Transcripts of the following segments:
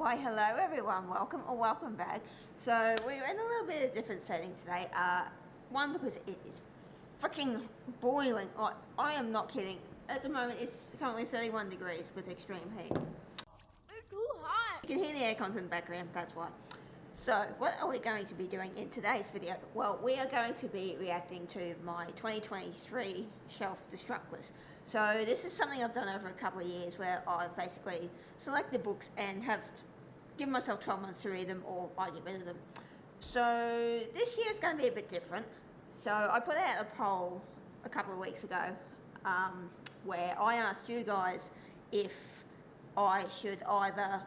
Why hello everyone, welcome back. So we're in a little bit of different setting today. One, because it is freaking boiling. I am not kidding. At the moment it's currently 31 degrees with extreme heat. It's too hot. You can hear the air cons in the background, that's why. So what are we going to be doing in today's video? Well, we are going to be reacting to my 2023 shelf destruct list. So this is something I've done over a couple of years where I've basically selected books and have given myself 12 months to read them or I get rid of them. So this year is going to be a bit different. So I put out a poll a couple of weeks ago where I asked you guys if I should either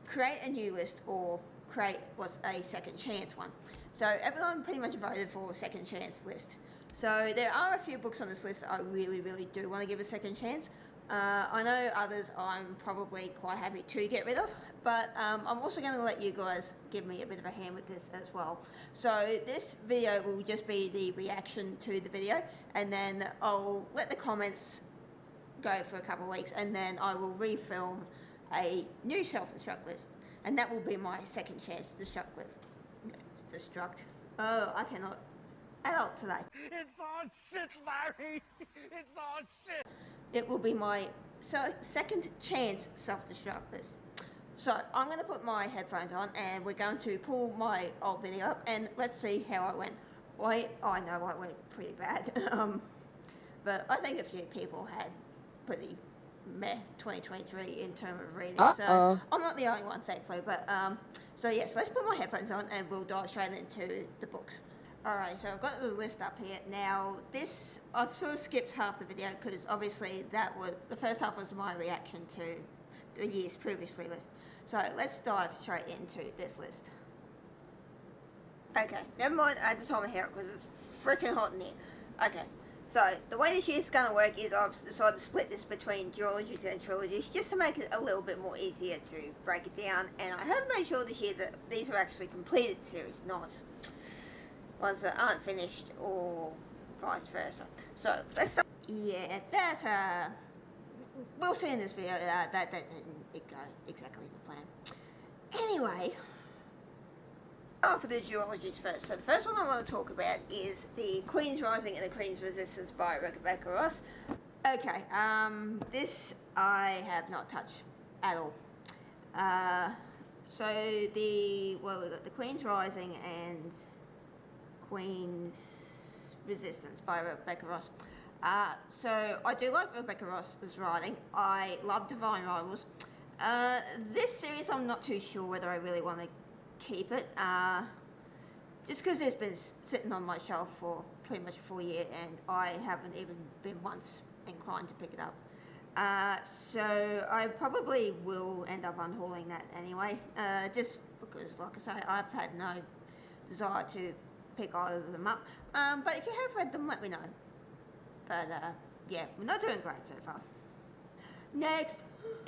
create a new list or create what's a second chance one. So everyone pretty much voted for a second chance list. So there are a few books on this list that I really do want to give a second chance. I know others I'm probably quite happy to get rid of, but I'm also going to let you guys give me a bit of a hand with this as well. So this video will just be the reaction to the video, and then I'll let the comments go for a couple of weeks, and then I will refilm a new self-destruct list. And that will be my second chance destruct. Oh, I cannot adult today. It's all shit, Larry. It's all shit. It will be my second chance self-destruct list. So I'm going to put my headphones on and we're going to pull my old video up and let's see how I went. I know I went pretty bad, but I think a few people had pretty meh 2023 in terms of reading. So I'm not the only one, thankfully, but so yes, let's put my headphones on and we'll dive straight into the books. Alright, so I've got the list up here. Now this, I've sort of skipped half the video because obviously that was, the first half was my reaction to the year's previously list. So let's dive straight into this list. Okay, never mind I had to tie my hair up because it's freaking hot in here. Okay. So, the way this year's going to work is I've decided to split this between duologies and trilogies just to make it a little bit more easier to break it down, and I have made sure this year that these are actually completed series, not ones that aren't finished or vice versa. So, let's start. Yeah, that, we'll see in this video that didn't go exactly the plan. Anyway, for the duologies first. So the first one I want to talk about is the Queen's Rising and the Queen's Resistance by Rebecca Ross. Okay, this I have not touched at all. So we've got the Queen's Rising and Queen's Resistance by Rebecca Ross. So I do like Rebecca Ross's writing. I love Divine Rivals. This series I'm not too sure whether I really want to keep it, just because it's been sitting on my shelf for pretty much a full year and I haven't even been once inclined to pick it up. So I probably will end up unhauling that anyway, just because, like I say, I've had no desire to pick either of them up. But if you have read them, let me know. But yeah, we're not doing great so far. Next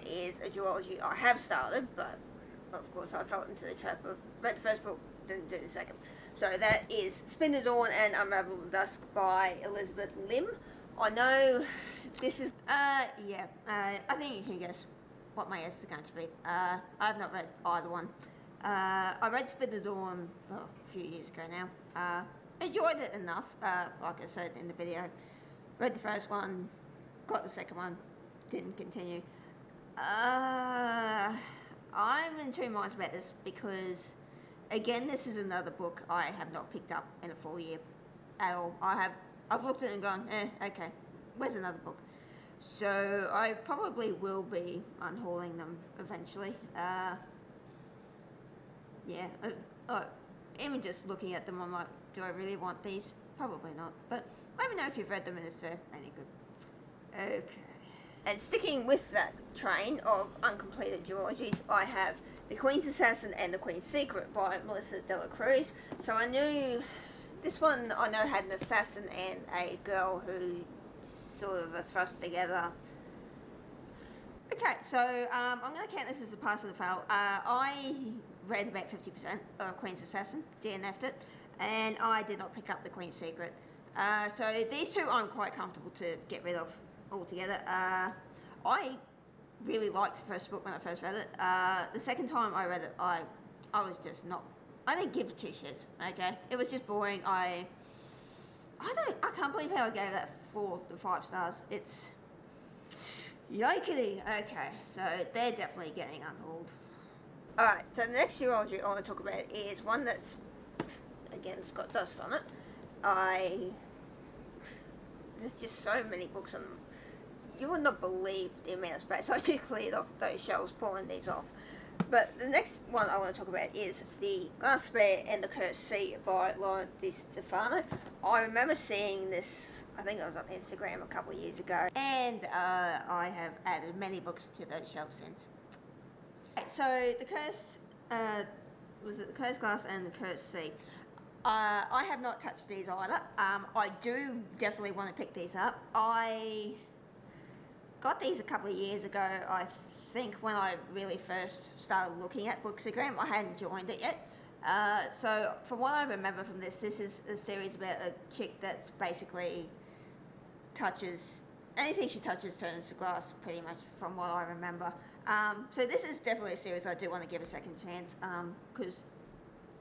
is a duology I have started, but of course I fell into the trap of read the first book, didn't do the second. So that is Spin the Dawn and Unravel the Dusk by Elizabeth Lim. I know this is, I think you can guess what my guess is going to be. I have not read either one. I read Spin the Dawn a few years ago now. Enjoyed it enough, like I said in the video. Read the first one, got the second one, didn't continue. I'm in two minds about this because, again, this is another book I have not picked up in a full year at all. I've looked at it and gone, okay, where's another book? So I probably will be unhauling them eventually. Even just looking at them, I'm like, do I really want these? Probably not. But let me know if you've read them and if they're any good. Okay. And sticking with that train of uncompleted duologies, I have The Queen's Assassin and The Queen's Secret by Melissa de la Cruz. So I knew, this one I know had an assassin and a girl who sort of are thrust together. Okay, so I'm going to count this as a pass or a fail. I read about 50% of Queen's Assassin, DNF'd it, and I did not pick up The Queen's Secret. So these two I'm quite comfortable to get rid of altogether. I really liked the first book when I first read it. The second time I read it, I was just not. I didn't give two shits. Okay, it was just boring. I can't believe how I gave that 4 to 5 stars. It's yikety. Okay, so they're definitely getting unhauled. Alright, so the next duology I want to talk about is one that's, again, it's got dust on it. There's just so many books on them. You would not believe the amount of space I just cleared off those shelves pulling these off. But the next one I want to talk about is The Glass Spare and the Cursed Sea by Lauren Di Stefano. I remember seeing this, I think it was on Instagram a couple of years ago, and I have added many books to those shelves since. So the Cursed Glass and the Cursed Sea. I have not touched these either. I do definitely want to pick these up. I got these a couple of years ago, I think, when I really first started looking at Bookstagram. I hadn't joined it yet. So from what I remember from this is a series about a chick that's basically touches, anything she touches turns to glass, pretty much, from what I remember. So this is definitely a series I do want to give a second chance, because,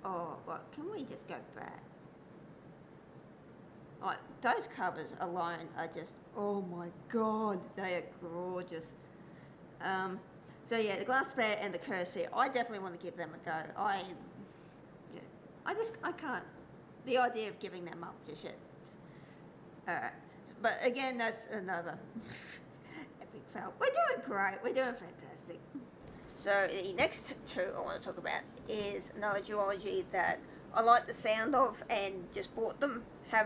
can we just go back? Like, those covers alone are just, oh my god, they are gorgeous. So yeah, The Glass Spare and the Cursed Sea, I definitely want to give them a go. I can't. The idea of giving them up just yet. Alright, but again, that's another epic fail. We're doing great, we're doing fantastic. So the next two I want to talk about is another duology that I like the sound of and just bought them. I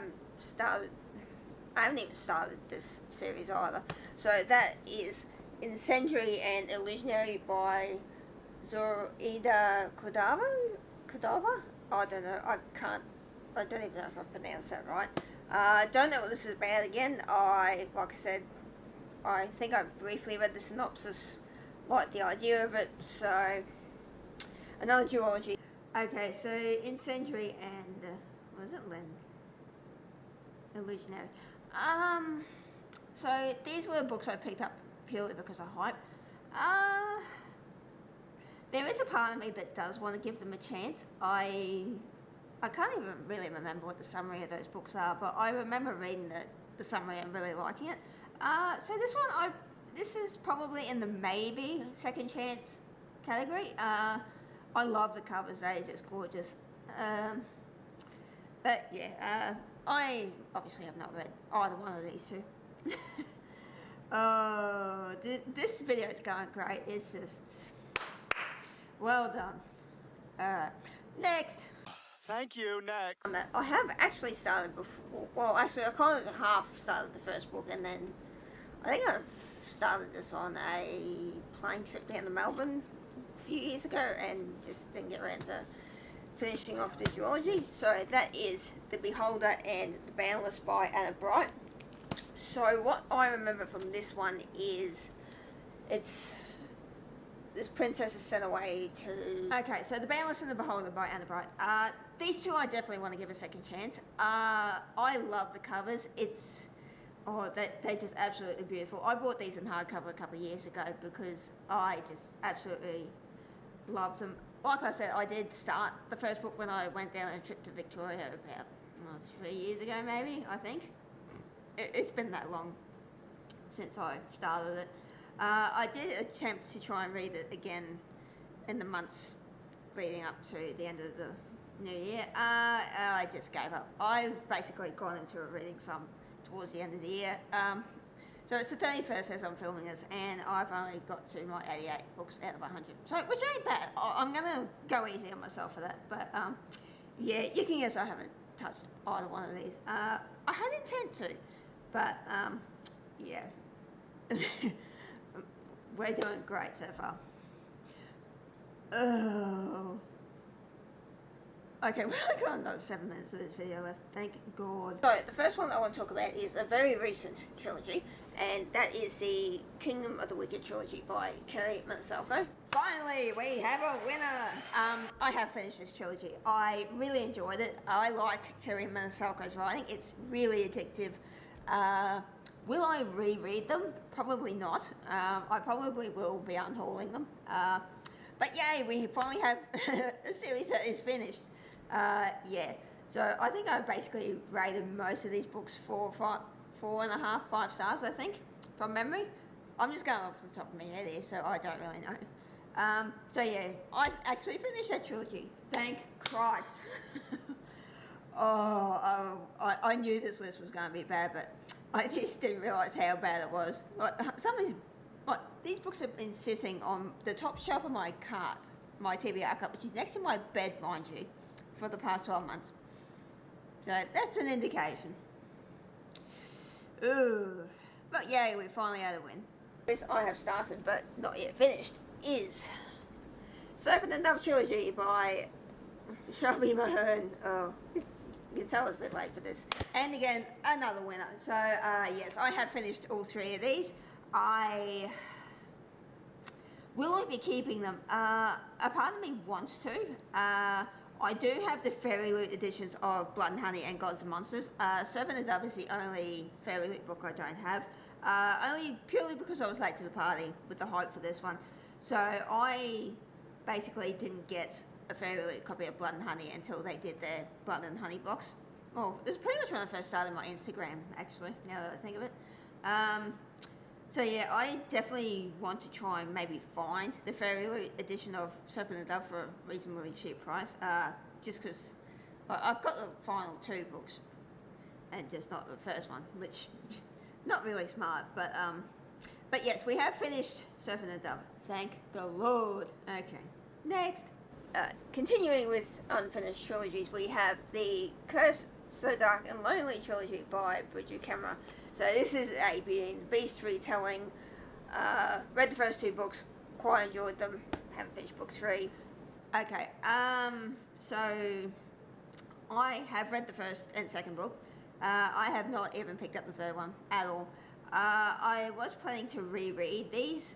haven't even started this series either. So that is Incendiary and Illusionary by Zoraida Cordova? I don't know, I don't even know if I've pronounced that right. Don't know what this is about again. Like I said, I think I briefly read the synopsis, liked the idea of it, so another duology. Okay, so Incendiary and, Illusionary. So these were books I picked up purely because of hype. There is a part of me that does want to give them a chance. I can't even really remember what the summary of those books are, but I remember reading the summary and really liking it. So this one, this is probably in the maybe second chance category. I love the covers, they're just gorgeous. But yeah, I obviously have not read either one of these two. Oh, this video is going great. It's just well done. Alright, next. Thank you, next. I have actually started before. Well, actually, I kind of half started the first book, and then I think I started this on a plane trip down to Melbourne a few years ago, and just didn't get around to finishing off the duology. So that is The Beholder and The Boundless by Anna Bright. So what I remember from this one is this princess is sent away to... Okay, so The Boundless and The Beholder by Anna Bright. These two I definitely want to give a second chance. I love the covers. They're just absolutely beautiful. I bought these in hardcover a couple of years ago because I just absolutely love them. Like I said, I did start the first book when I went down on a trip to Victoria about 3 years ago maybe, I think. It's been that long since I started it. I did attempt to try and read it again in the months leading up to the end of the new year. I just gave up. I've basically gone into a reading some towards the end of the year. So it's the 31st as I'm filming this, and I've only got to my 88 books out of 100. So, which ain't bad. I'm going to go easy on myself for that. But, yeah, you can guess I haven't touched either one of these. I had intent to, but, yeah. We're doing great so far. Oh. Okay, we've only got another 7 minutes of this video left, thank God. So, the first one I want to talk about is a very recent trilogy, and that is the Kingdom of the Wicked trilogy by Kerry Manasalko. Finally, we have a winner! I have finished this trilogy. I really enjoyed it. I like Kerry Manasalko's writing. It's really addictive. Will I reread them? Probably not. I probably will be unhauling them. But yay, we finally have a series that is finished. Yeah, so I think I basically rated most of these books 4.5, 5 stars, I think, from memory. I'm just going off the top of my head here, so I don't really know. So yeah, I actually finished that trilogy. Thank Christ. I knew this list was going to be bad, but I just didn't realise how bad it was. Some of these books have been sitting on the top shelf of my cart, my TBR cart, which is next to my bed, mind you, for the past 12 months. So that's an indication. Ooh. But yay, we finally had a win. This I have started but not yet finished is Serpent and Dove Trilogy by Shelby Mahern. Oh, you can tell it's a bit late for this. And again, another winner. So yes, I have finished all 3 of these. Will I be keeping them? A part of me wants to. I do have the Fairy Loot editions of Blood and Honey and Gods and Monsters. Serpent and Dove is the only Fairy Loot book I don't have. Only purely because I was late to the party with the hype for this one. So I basically didn't get a Fairy Loot copy of Blood and Honey until they did their Blood and Honey box. Well, it was pretty much when I first started my Instagram, actually, now that I think of it. So yeah, I definitely want to try and maybe find the Fairy Loot edition of Serpent and Dove for a reasonably cheap price, just because I've got the final 2 books, and just not the first one, which, not really smart, but yes, we have finished Serpent and Dove, thank the Lord. Okay, next. Continuing with unfinished trilogies, we have the Curse, So Dark and Lonely trilogy by Bridget Camera. So this is a Beauty and the Beast retelling. Read the first 2 books, quite enjoyed them, haven't finished book 3. Okay, so I have read the first and second book. I have not even picked up the third one at all. I was planning to reread these.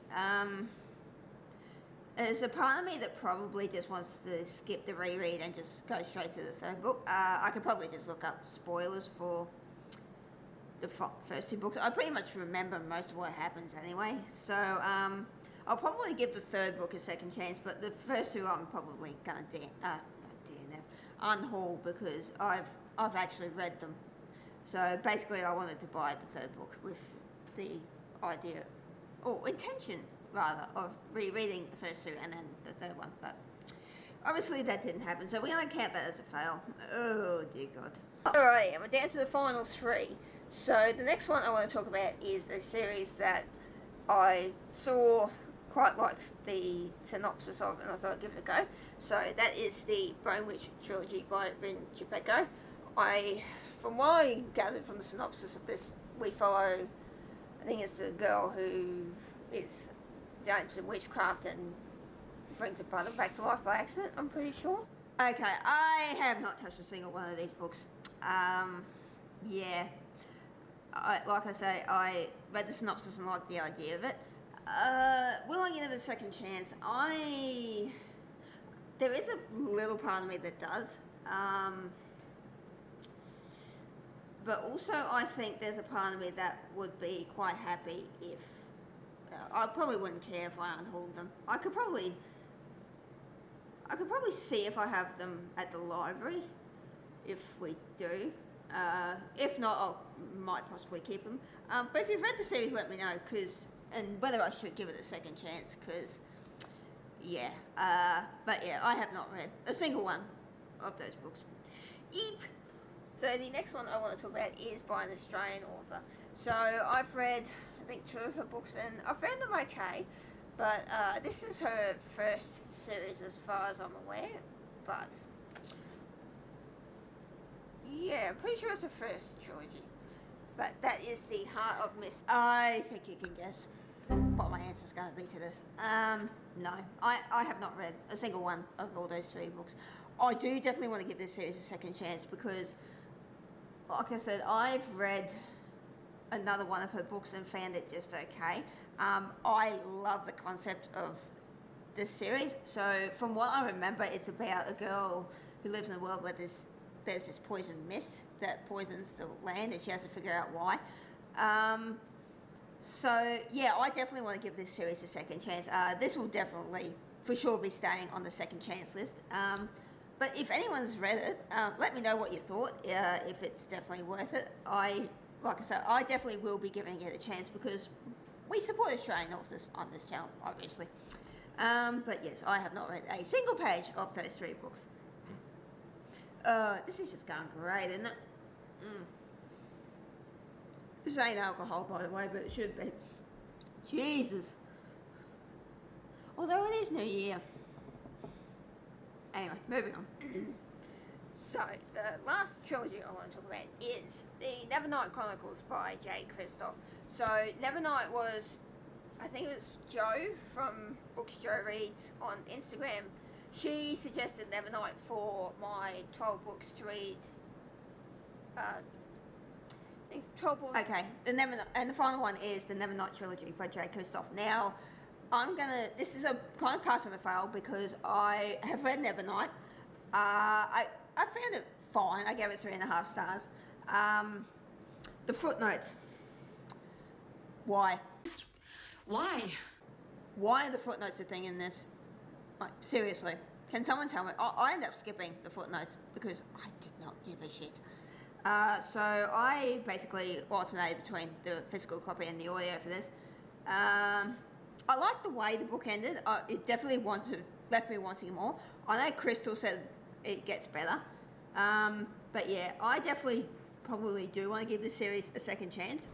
There's a part of me that probably just wants to skip the reread and just go straight to the third book. I could probably just look up spoilers for the first 2 books. I pretty much remember most of what happens anyway, so I'll probably give the third book a second chance, but the first 2 I'm probably gonna unhaul because I've actually read them. So basically I wanted to buy the third book with the idea, or intention rather, of rereading the first 2 and then the third one, but obviously that didn't happen, so we're gonna count that as a fail. Oh dear God. Alright, and we're down to the final 3. So the next one I want to talk about is a series that I saw, quite liked the synopsis of, and I thought I'd give it a go. So that is the Bone Witch trilogy by Rin Chipeko. From what I gathered from the synopsis of this, we follow, I think it's a girl who is doing some witchcraft and brings her brother back to life by accident, I'm pretty sure. Okay, I have not touched a single one of these books. Yeah. Like I say, I read the synopsis and liked the idea of it. Will I give it a second chance? There is a little part of me that does. But also I think there's a part of me that would be quite happy if... I probably wouldn't care if I unhauled them. I could probably see if I have them at the library, if we do. If not, I might possibly keep them. But if you've read the series, let me know, and whether I should give it a second chance, because, yeah. But yeah, I have not read a single one of those books. Eep! So the next one I want to talk about is by an Australian author. So I've read, I think, 2 of her books, and I found them okay, but this is her first series as far as I'm aware, but... yeah, I'm pretty sure it's a first trilogy. But that is The Heart of Mist. I think you can guess what my answer's going to be to this. No, I have not read a single one of all those 3 books. I do definitely want to give this series a second chance because, like I said, I've read another one of her books and found it just okay. I love the concept of this series. So from what I remember, it's about a girl who lives in a world where there's this poison mist that poisons the land and she has to figure out why. So yeah, I definitely want to give this series a second chance. This will definitely, for sure, be staying on the second chance list. But if anyone's read it, let me know what you thought. If it's definitely worth it. Like I said, I definitely will be giving it a chance because we support Australian authors on this channel, obviously. But yes, I have not read a single page of those 3 books. This is just going great, isn't it? This ain't alcohol, by the way, but it should be. Jesus. Although it is New Year. Anyway, moving on. So, the last trilogy I want to talk about is the Nevernight Chronicles by J. Kristoff. So, Nevernight was, I think it was Jo from Books Jo Reads on Instagram. She suggested Nevernight for my 12 books to read. 12 books. Okay, and the final one is the Nevernight trilogy by J. Kristoff. Now, this is a kind of pass on the fail because I have read Nevernight. I found it fine. I gave it 3.5 stars. The footnotes. Why? Why are the footnotes a thing in this? Like, seriously. Can someone tell me? I ended up skipping the footnotes because I did not give a shit. So I basically alternated between the physical copy and the audio for this. I like the way the book ended. It definitely left me wanting more. I know Crystal said it gets better. But yeah, I definitely probably do want to give this series a second chance.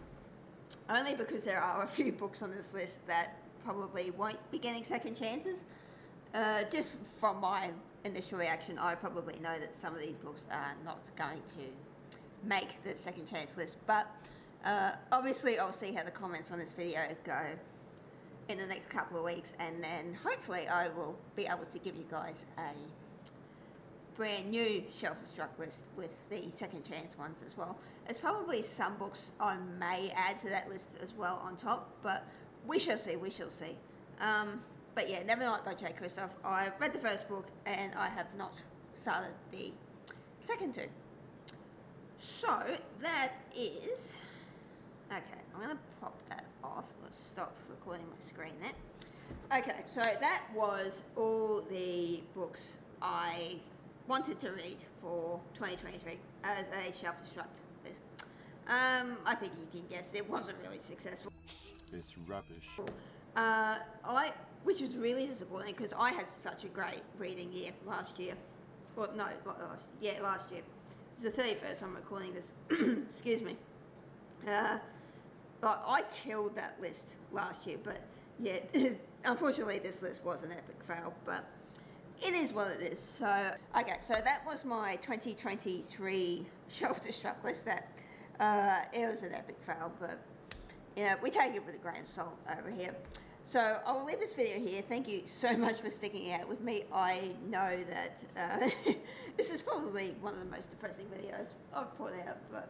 Only because there are a few books on this list that probably won't be getting second chances. Just from my initial reaction, I probably know that some of these books are not going to make the second chance list. But obviously I'll see how the comments on this video go in the next couple of weeks, and then hopefully I will be able to give you guys a brand new Shelf Destruct list with the second chance ones as well. There's probably some books I may add to that list as well on top, but we shall see, but yeah, Nevernight by J. Kristoff. I've read the first book and I have not started the second 2. So that is, okay, I'm going to pop that off. Let's stop recording my screen there. Okay, so that was all the books I wanted to read for 2023 as a Shelf Destruct list. I think you can guess it wasn't really successful. It's rubbish. Which was really disappointing because I had such a great reading year last year. Well, no, last year. It's the 31st I'm recording this. Excuse me. But I killed that list last year, but yeah, unfortunately this list was an epic fail, but it is what it is. So, okay, so that was my 2023 Shelf Destruct list. That it was an epic fail, but yeah, we take it with a grain of salt over here. So I will leave this video here. Thank you so much for sticking out with me. I know that this is probably one of the most depressing videos I've put out, but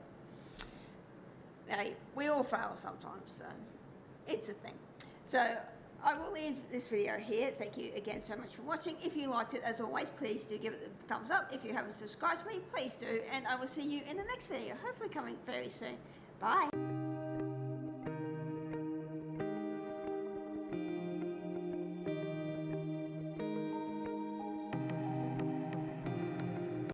hey, we all fail sometimes, so it's a thing. So I will leave this video here. Thank you again so much for watching. If you liked it, as always, please do give it a thumbs up. If you haven't subscribed to me, please do, and I will see you in the next video, hopefully coming very soon. Bye.